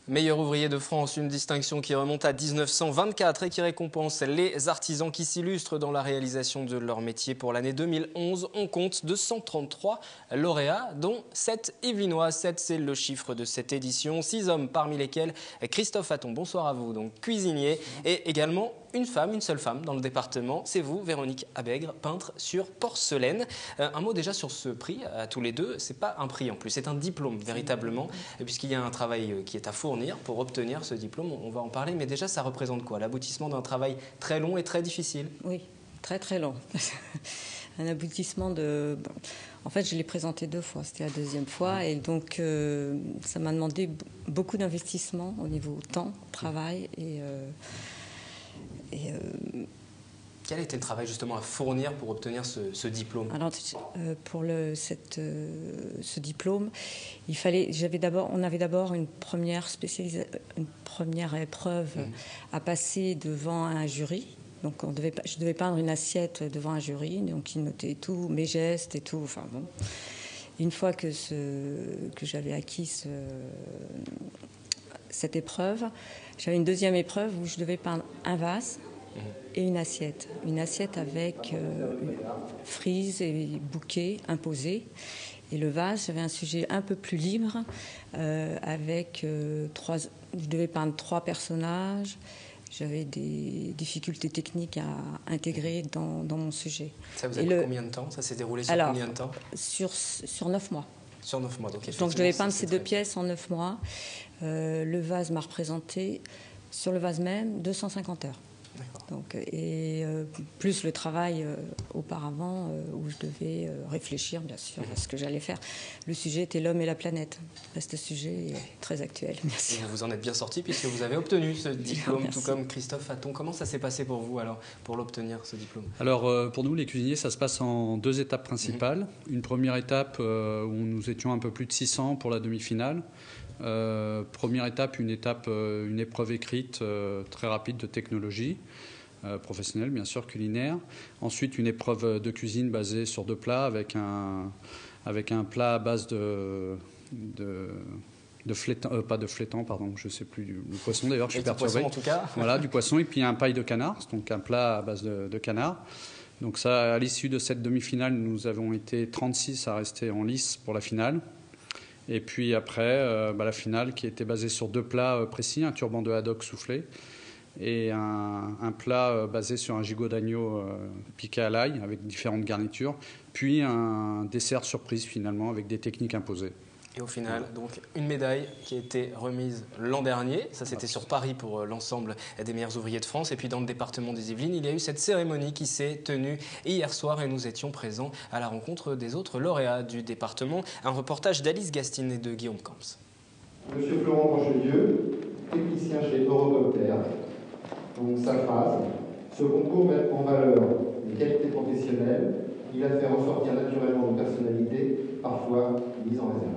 Meilleur ouvrier de France, une distinction qui remonte à 1924 et qui récompense les artisans qui s'illustrent dans la réalisation de leur métier. Pour l'année 2011, on compte 233 lauréats, dont 7 Yvelinois. 7, c'est le chiffre de cette édition. 6 hommes, parmi lesquels Christophe Hatton. Bonsoir à vous, donc cuisinier, et également une femme, une seule femme dans le département. C'est vous, Véronique Abègre, peintre sur porcelaine. Un mot déjà sur ce prix, à tous les deux. C'est pas un prix en plus, c'est un diplôme véritablement, puisqu'il y a un travail qui est à fournir pour obtenir ce diplôme. On va en parler, mais déjà ça représente quoi? L'aboutissement d'un travail très long et très difficile. Oui, très très long. Un aboutissement de... En fait, je l'ai présenté 2 fois, c'était la 2e fois, et donc ça m'a demandé beaucoup d'investissement au niveau temps, travail Quel était le travail justement à fournir pour obtenir ce diplôme? Alors, pour ce diplôme, on avait d'abord une première épreuve à passer devant un jury. Donc je devais peindre une assiette devant un jury, donc il notait tout, mes gestes et tout. Enfin bon. Une fois que j'avais acquis cette épreuve, j'avais une 2e épreuve où je devais peindre un vase et une assiette. Une assiette avec frise et bouquet imposé. Et le vase, j'avais un sujet un peu plus libre, je devais peindre 3 personnages. J'avais des difficultés techniques à intégrer dans mon sujet. Ça vous a pris combien de temps? Ça s'est déroulé sur combien de temps? Sur 9 mois. Sur 9 mois, donc je devais peindre ces 2 pièces en 9 mois. Le vase m'a représenté, sur le vase même, 250 heures. Donc, plus le travail auparavant où je devais réfléchir bien sûr à ce que j'allais faire. Le sujet était l'homme et la planète. Ce sujet est très actuel, bien sûr. Et vous en êtes bien sorti puisque vous avez obtenu ce diplôme, tout comme Christophe Hatton. Comment ça s'est passé pour vous alors, pour l'obtenir ce diplôme? Alors pour nous les cuisiniers, ça se passe en 2 étapes principales. Une première étape où nous étions un peu plus de 600 pour la demi-finale. Première étape, une épreuve écrite très rapide de technologie professionnelle, bien sûr, culinaire. Ensuite, une épreuve de cuisine basée sur 2 plats avec un plat à base de flétan, pas de flétan, pardon, je ne sais plus, le poisson d'ailleurs, je suis perturbé. Du poisson en tout cas. Voilà, du poisson, et puis un paille de canard, donc un plat à base de canard. Donc ça, à l'issue de cette demi-finale, nous avons été 36 à rester en lice pour la finale. Et puis après, la finale qui était basée sur 2 plats précis, un turban de haddock soufflé et un plat basé sur un gigot d'agneau piqué à l'ail avec différentes garnitures, puis un dessert surprise finalement avec des techniques imposées. Et au final, donc, une médaille qui a été remise l'an dernier. Ça, c'était sur Paris pour l'ensemble des meilleurs ouvriers de France. Et puis, dans le département des Yvelines, il y a eu cette cérémonie qui s'est tenue hier soir et nous étions présents à la rencontre des autres lauréats du département. Un reportage d'Alice Gastine et de Guillaume Camps. Monsieur Florent Rochelieu, technicien chez Eurocopter. Donc, sa phrase: ce concours met en valeur les qualités professionnelles. Il a fait ressortir naturellement une personnalité, parfois mise en réserve.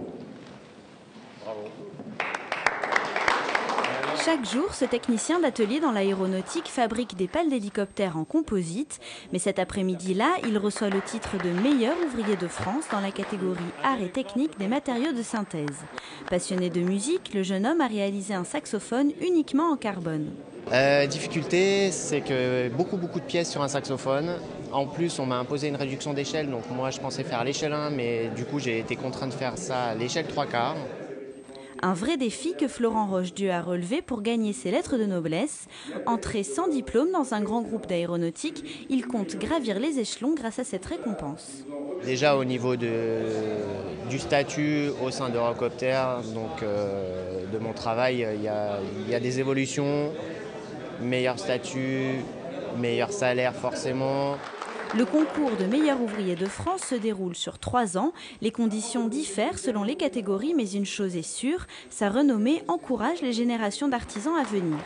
Chaque jour, ce technicien d'atelier dans l'aéronautique fabrique des pales d'hélicoptères en composite. Mais cet après-midi-là, il reçoit le titre de meilleur ouvrier de France dans la catégorie art et technique des matériaux de synthèse. Passionné de musique, le jeune homme a réalisé un saxophone uniquement en carbone. Difficulté, c'est que beaucoup de pièces sur un saxophone. En plus, on m'a imposé une réduction d'échelle, donc moi je pensais faire l'échelle 1, mais du coup j'ai été contraint de faire ça à l'échelle 3/4. Un vrai défi que Florent Rochedieu a relevé pour gagner ses lettres de noblesse. Entré sans diplôme dans un grand groupe d'aéronautique, il compte gravir les échelons grâce à cette récompense. Déjà au niveau du statut au sein d'Eurocopter, donc de mon travail, il y a des évolutions, meilleur statut, meilleur salaire forcément. Le concours de meilleur ouvrier de France se déroule sur 3 ans. Les conditions diffèrent selon les catégories, mais une chose est sûre, sa renommée encourage les générations d'artisans à venir.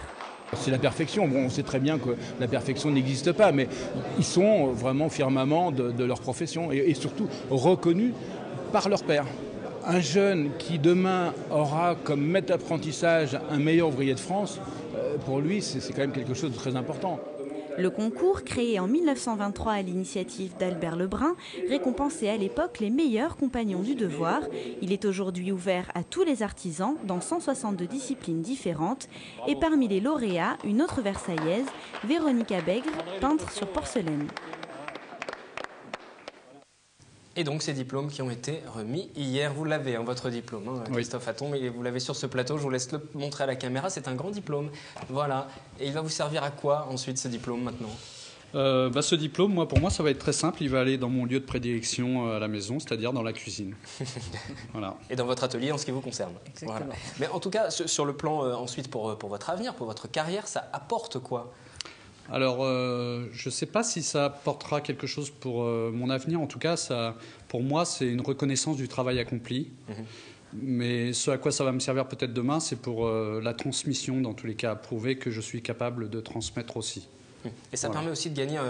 C'est la perfection. Bon, on sait très bien que la perfection n'existe pas, mais ils sont vraiment firmament de leur profession et surtout reconnus par leur père. Un jeune qui demain aura comme maître d'apprentissage un meilleur ouvrier de France, pour lui, c'est quand même quelque chose de très important. Le concours, créé en 1923 à l'initiative d'Albert Lebrun, récompensait à l'époque les meilleurs compagnons du devoir. Il est aujourd'hui ouvert à tous les artisans dans 162 disciplines différentes. Et parmi les lauréats, une autre Versaillaise, Véronique Abègre, peintre sur porcelaine. Et donc ces diplômes qui ont été remis hier, vous l'avez, votre diplôme, Christophe Hatton, mais vous l'avez sur ce plateau, je vous laisse le montrer à la caméra, c'est un grand diplôme. Voilà, et il va vous servir à quoi ensuite ce diplôme maintenant ? Ce diplôme, pour moi, ça va être très simple, il va aller dans mon lieu de prédilection à la maison, c'est-à-dire dans la cuisine. Voilà. Et dans votre atelier en ce qui vous concerne. Exactement. Voilà. Mais en tout cas, sur le plan ensuite pour votre avenir, pour votre carrière, ça apporte quoi ? Alors, je ne sais pas si ça apportera quelque chose pour mon avenir. En tout cas, pour moi, c'est une reconnaissance du travail accompli. Mais ce à quoi ça va me servir peut-être demain, c'est pour la transmission, dans tous les cas, prouver que je suis capable de transmettre aussi. Et ça permet aussi de gagner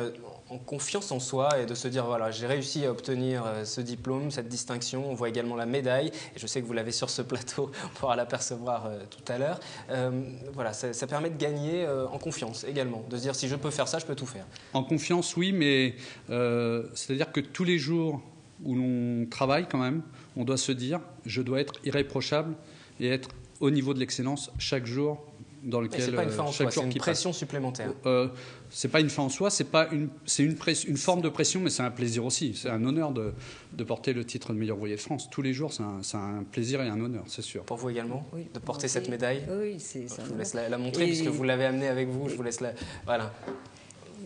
en confiance en soi et de se dire, voilà, j'ai réussi à obtenir ce diplôme, cette distinction. On voit également la médaille. Et je sais que vous l'avez sur ce plateau, on pourra l'apercevoir tout à l'heure. Voilà, ça permet de gagner en confiance également. De se dire, si je peux faire ça, je peux tout faire. En confiance, oui, mais c'est-à-dire que tous les jours où l'on travaille quand même, on doit se dire, je dois être irréprochable et être au niveau de l'excellence chaque jour. Dans lequel c'est pas une fin en soi, c'est une pression supplémentaire. C'est pas une fin en soi, c'est une forme de pression, mais c'est un plaisir aussi. C'est un honneur de porter le titre de meilleur ouvrier de France. Tous les jours, c'est un plaisir et un honneur, c'est sûr. Pour vous également, oui, de porter cette médaille. Oui, c'est ça. Je vous laisse la montrer puisque vous l'avez amenée avec vous. Je vous laisse voilà.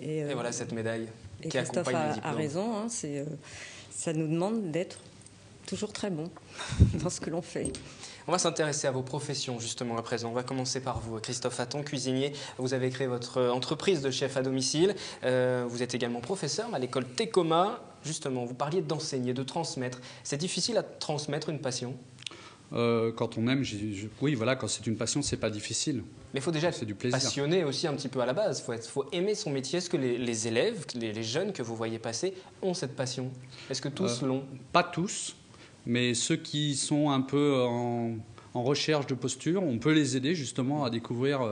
Et voilà cette médaille qui accompagne le diplôme. A raison, ça nous demande d'être toujours très bon dans ce que l'on fait. On va s'intéresser à vos professions justement à présent. On va commencer par vous, Christophe Hatton, cuisinier. Vous avez créé votre entreprise de chef à domicile. Vous êtes également professeur à l'école Tecoma. Justement, vous parliez d'enseigner, de transmettre. C'est difficile à transmettre une passion ? Quand on aime, oui, voilà, quand c'est une passion, c'est pas difficile. Mais il faut déjà être passionné aussi un petit peu à la base. Il faut aimer son métier. Est-ce que les élèves, les jeunes que vous voyez passer ont cette passion ? Est-ce que tous l'ont ? Pas tous. Mais ceux qui sont un peu en recherche de posture, on peut les aider justement à découvrir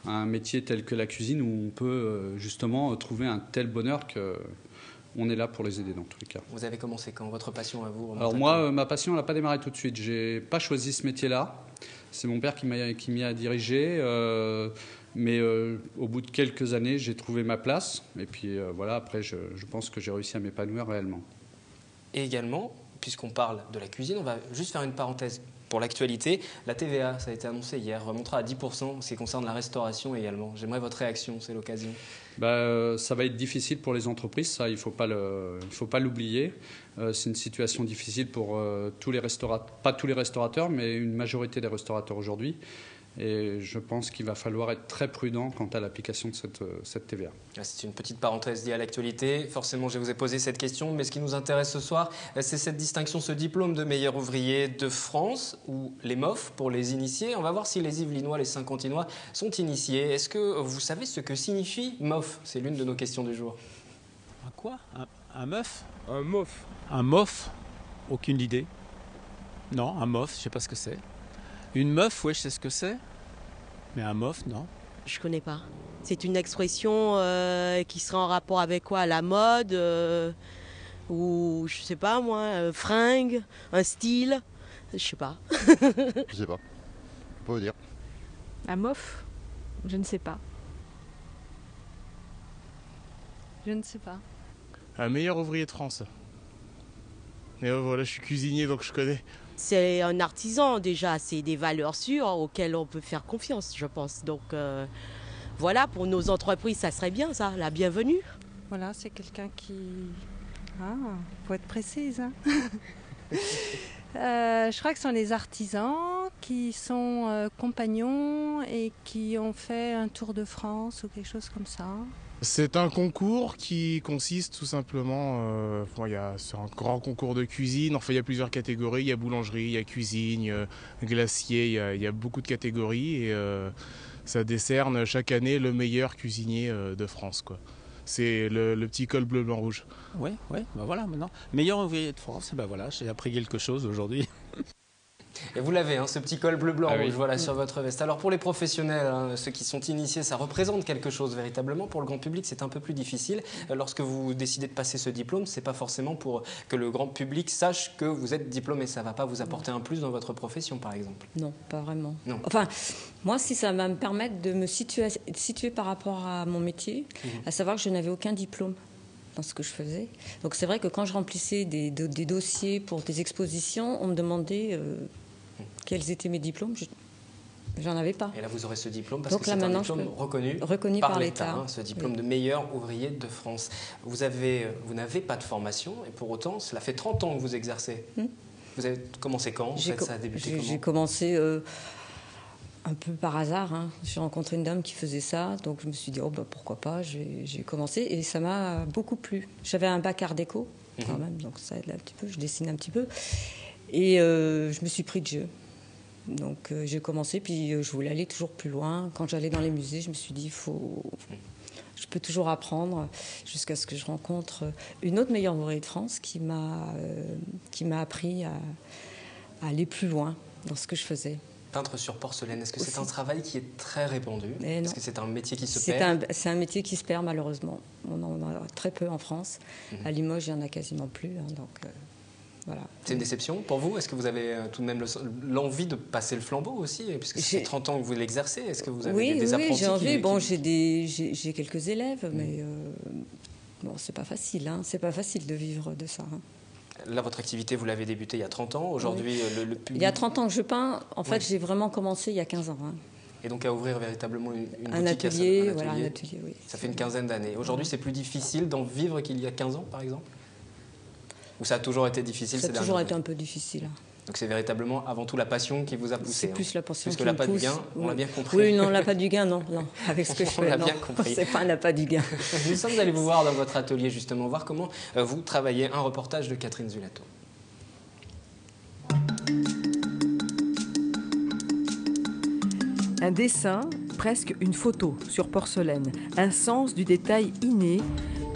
un métier tel que la cuisine où on peut justement trouver un tel bonheur qu'on est là pour les aider dans tous les cas. Vous avez commencé quand votre passion à vous ? Alors moi, ma passion, elle n'a pas démarré tout de suite. Je n'ai pas choisi ce métier-là. C'est mon père qui m'y a dirigé. Mais au bout de quelques années, j'ai trouvé ma place. Et puis voilà, après, je pense que j'ai réussi à m'épanouir réellement. Et également, puisqu'on parle de la cuisine, on va juste faire une parenthèse pour l'actualité. La TVA, ça a été annoncé hier, remontera à 10% en ce qui concerne la restauration également. J'aimerais votre réaction, c'est l'occasion. Ça va être difficile pour les entreprises, ça, il ne faut pas l'oublier. C'est une situation difficile pour tous les restaurateurs, pas tous les restaurateurs, mais une majorité des restaurateurs aujourd'hui. Et je pense qu'il va falloir être très prudent quant à l'application de cette TVA. C'est une petite parenthèse liée à l'actualité. Forcément, je vous ai posé cette question, mais ce qui nous intéresse ce soir, c'est cette distinction, ce diplôme de meilleur ouvrier de France, ou les MOF pour les initiés. On va voir si les Yvelinois, les Saint-Quentinois sont initiés. Est-ce que vous savez ce que signifie MOF ? C'est l'une de nos questions du jour. Un quoi ? Un MOF ? Un MOF. Un MOF ? Aucune idée. Non, un MOF, je ne sais pas ce que c'est. Une meuf, oui, je sais ce que c'est. Mais un mof, non. Je connais pas. C'est une expression qui serait en rapport avec quoi ? La mode ou je sais pas moi, fringue, un style, je sais pas. Je sais pas. Je peux pas vous dire. Un mof ? Je ne sais pas. Je ne sais pas. Un meilleur ouvrier de France. Mais voilà, je suis cuisinier donc je connais. C'est un artisan déjà, c'est des valeurs sûres auxquelles on peut faire confiance, je pense. Donc voilà, pour nos entreprises, ça serait bien ça, la bienvenue. Voilà, c'est quelqu'un qui... Ah, faut être précise. Hein. Je crois que ce sont les artisans qui sont compagnons et qui ont fait un tour de France ou quelque chose comme ça. C'est un concours qui consiste tout simplement, c'est un grand concours de cuisine, enfin il y a plusieurs catégories, il y a boulangerie, il y a cuisine, il y a glacier, il y a beaucoup de catégories et ça décerne chaque année le meilleur cuisinier de France, quoi. C'est le petit col bleu, blanc, rouge. Oui, voilà maintenant. Meilleur ouvrier de France, voilà, j'ai appris quelque chose aujourd'hui. Et vous l'avez, hein, ce petit col bleu-blanc rouge, oui. voilà, sur votre veste. Alors pour les professionnels, hein, ceux qui sont initiés, ça représente quelque chose véritablement. Pour le grand public, c'est un peu plus difficile. Lorsque vous décidez de passer ce diplôme, c'est pas forcément pour que le grand public sache que vous êtes diplômé. Ça va pas vous apporter un plus dans votre profession, par exemple. Non, pas vraiment. Non. Enfin, moi, si ça va me permettre de me situer par rapport à mon métier, à savoir que je n'avais aucun diplôme dans ce que je faisais. Donc c'est vrai que quand je remplissais des dossiers pour des expositions, on me demandait quels étaient mes diplômes. J'en avais pas. Et là, vous aurez ce diplôme parce donc que c'est un diplôme reconnu par l'État, hein, ce diplôme de meilleur ouvrier de France. Vous n'avez pas de formation et pour autant, cela fait 30 ans que vous exercez. Vous avez commencé quand? Ça a débuté comment? J'ai commencé un peu par hasard. Hein. J'ai rencontré une dame qui faisait ça, donc je me suis dit, pourquoi pas, j'ai commencé et ça m'a beaucoup plu. J'avais un bac art déco quand même, donc ça aide un petit peu, je dessine un petit peu. Et je me suis pris de jeu. Donc j'ai commencé, puis je voulais aller toujours plus loin. Quand j'allais dans les musées, je me suis dit, je peux toujours apprendre, jusqu'à ce que je rencontre une autre meilleure ouvrière de France qui m'a appris à aller plus loin dans ce que je faisais. Peintre sur porcelaine, est-ce que c'est un travail qui est très répandu? Est-ce que c'est un métier qui se perd? C'est un métier qui se perd malheureusement. On en a très peu en France. À Limoges, il n'y en a quasiment plus. Hein, donc, voilà. C'est une déception pour vous? Est-ce que vous avez tout de même l'envie de passer le flambeau aussi? Puisque ça fait 30 ans que vous l'exercez. Est-ce que vous avez des apprentis? Oui, j'ai envie. Bon, j'ai quelques élèves, mais bon, c'est pas facile. Hein. C'est pas facile de vivre de ça. Hein. Là, votre activité, vous l'avez débutée il y a 30 ans. Aujourd'hui, le public... Il y a 30 ans que je peins. En fait, j'ai vraiment commencé il y a 15 ans. Hein. Et donc à ouvrir véritablement une un boutique atelier, voilà, un atelier, oui. Ça fait une quinzaine d'années. Aujourd'hui, c'est plus difficile d'en vivre qu'il y a 15 ans, par exemple? Ou ça a toujours été difficile? Ça a toujours été un peu difficile. Donc c'est véritablement avant tout la passion qui vous a poussé. C'est plus la passion qui me pousse. Plus que l'appât du gain, on l'a bien compris. Oui, non, l'appât du gain, non. Avec ce que je fais, on l'a bien compris. C'est pas un appât du gain. Nous sommes allés vous voir dans votre atelier, justement, voir comment vous travaillez. Un reportage de Catherine Zulato. Un dessin, presque une photo sur porcelaine, un sens du détail inné.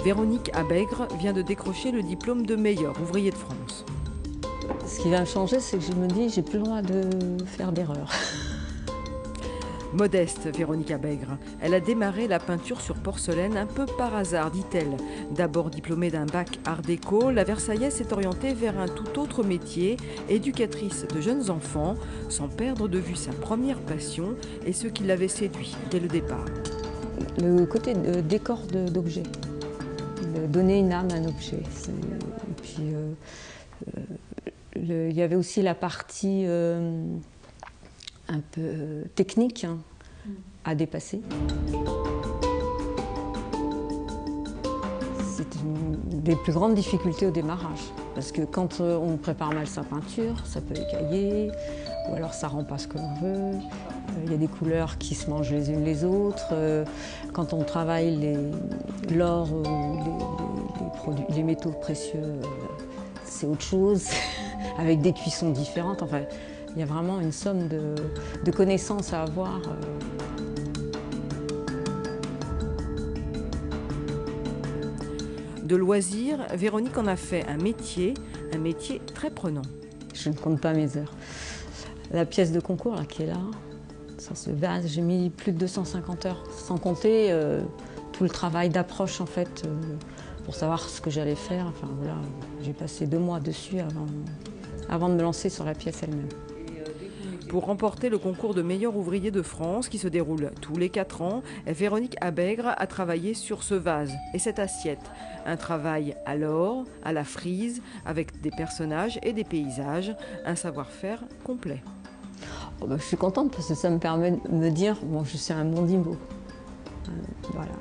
Véronique Abègre vient de décrocher le diplôme de meilleur ouvrier de France. Ce qui va me changer, c'est que je me dis, j'ai plus le droit de faire d'erreur. Modeste, Véronique Abègre. Elle a démarré la peinture sur porcelaine un peu par hasard, dit-elle. D'abord diplômée d'un bac art déco, la Versaillaise s'est orientée vers un tout autre métier, éducatrice de jeunes enfants, sans perdre de vue sa première passion et ce qui l'avait séduit dès le départ. Le côté décor d'objets, donner une âme à un objet. Et puis, il y avait aussi la partie un peu technique à dépasser. C'est une des plus grandes difficultés au démarrage. Parce que quand on prépare mal sa peinture, ça peut écailler, ou alors ça ne rend pas ce que l'on veut. Il y a des couleurs qui se mangent les unes les autres. Quand on travaille l'or ou les métaux précieux, c'est autre chose, avec des cuissons différentes. Enfin, il y a vraiment une somme de connaissances à avoir. De loisirs, Véronique en a fait un métier très prenant. Je ne compte pas mes heures. La pièce de concours là, qui est là, sur ce vase, j'ai mis plus de 250 heures, sans compter tout le travail d'approche en fait, pour savoir ce que j'allais faire. Enfin, voilà, j'ai passé 2 mois dessus avant de me lancer sur la pièce elle-même. Pour remporter le concours de meilleur ouvrier de France qui se déroule tous les 4 ans, Véronique Abègre a travaillé sur ce vase et cette assiette. Un travail à l'or, à la frise, avec des personnages et des paysages, un savoir-faire complet. Oh bah, je suis contente parce que ça me permet de me dire, bon, je suis un Mondimbo. Voilà.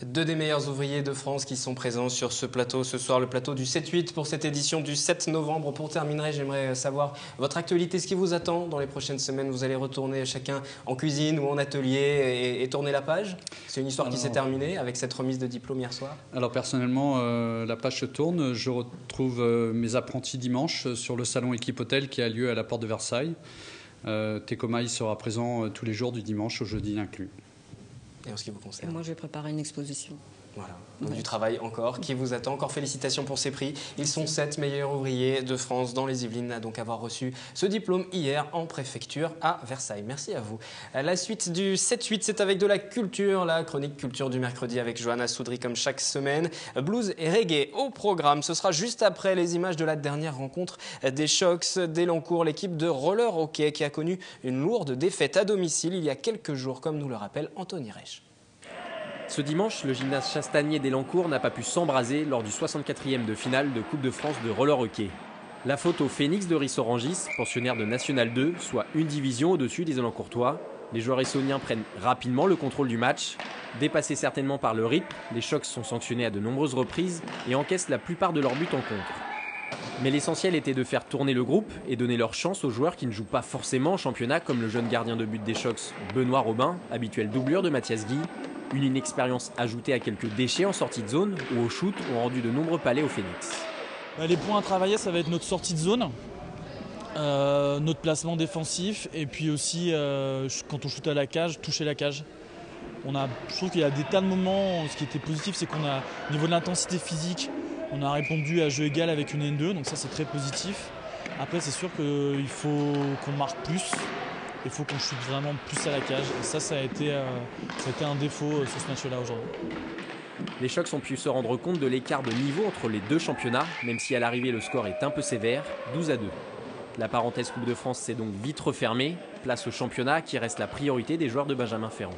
2 des meilleurs ouvriers de France qui sont présents sur ce plateau ce soir, le plateau du 7-8 pour cette édition du 7 novembre. Pour terminer, j'aimerais savoir votre actualité, ce qui vous attend dans les prochaines semaines. Vous allez retourner chacun en cuisine ou en atelier et tourner la page? C'est une histoire qui s'est terminée avec cette remise de diplôme hier soir? Alors personnellement, la page se tourne. Je retrouve mes apprentis dimanche sur le salon Équipe Hôtel qui a lieu à la porte de Versailles. Tecomaï sera présent tous les jours du dimanche au jeudi inclus. Et en ce qui vous concerne? Moi, je vais préparer une exposition. Voilà. Donc du travail encore qui vous attend. Encore félicitations pour ces prix. Ils sont 7 meilleurs ouvriers de France dans les Yvelines à donc avoir reçu ce diplôme hier en préfecture à Versailles. Merci à vous. La suite du 7-8, c'est avec de la culture, la chronique culture du mercredi avec Johanna Soudry comme chaque semaine. Blues et reggae au programme. Ce sera juste après les images de la dernière rencontre des Shox d'Elancourt, l'équipe de roller hockey qui a connu une lourde défaite à domicile il y a quelques jours, comme nous le rappelle Anthony Reich. Ce dimanche, le gymnase Chastanier d'Elancourt n'a pas pu s'embraser lors du 64e de finale de Coupe de France de roller hockey. La faute au Phoenix de Rissorangis, pensionnaire de National 2, soit une division au-dessus des Elancourtois. Les joueurs essoniens prennent rapidement le contrôle du match. Dépassés certainement par le rythme, les Shox sont sanctionnés à de nombreuses reprises et encaissent la plupart de leurs buts en contre. Mais l'essentiel était de faire tourner le groupe et donner leur chance aux joueurs qui ne jouent pas forcément en championnat, comme le jeune gardien de but des Shox, Benoît Robin, habituel doublure de Mathias Guy. Une inexpérience ajoutée à quelques déchets en sortie de zone ou au shoot ont rendu de nombreux palais au Phoenix. Les points à travailler, ça va être notre sortie de zone, notre placement défensif et puis aussi quand on shoot à la cage, toucher la cage. Je trouve qu'il y a des tas de moments, ce qui était positif, c'est qu'on a, au niveau de l'intensité physique, on a répondu à jeu égal avec une N2, donc ça c'est très positif. Après c'est sûr qu'il faut qu'on marque plus. Il faut qu'on chute vraiment plus à la cage. Et ça a été un défaut sur ce match-là aujourd'hui. Les Shox ont pu se rendre compte de l'écart de niveau entre les deux championnats, même si à l'arrivée le score est un peu sévère, 12-2. La parenthèse Coupe de France s'est donc vite refermée. Place au championnat qui reste la priorité des joueurs de Benjamin Ferrand.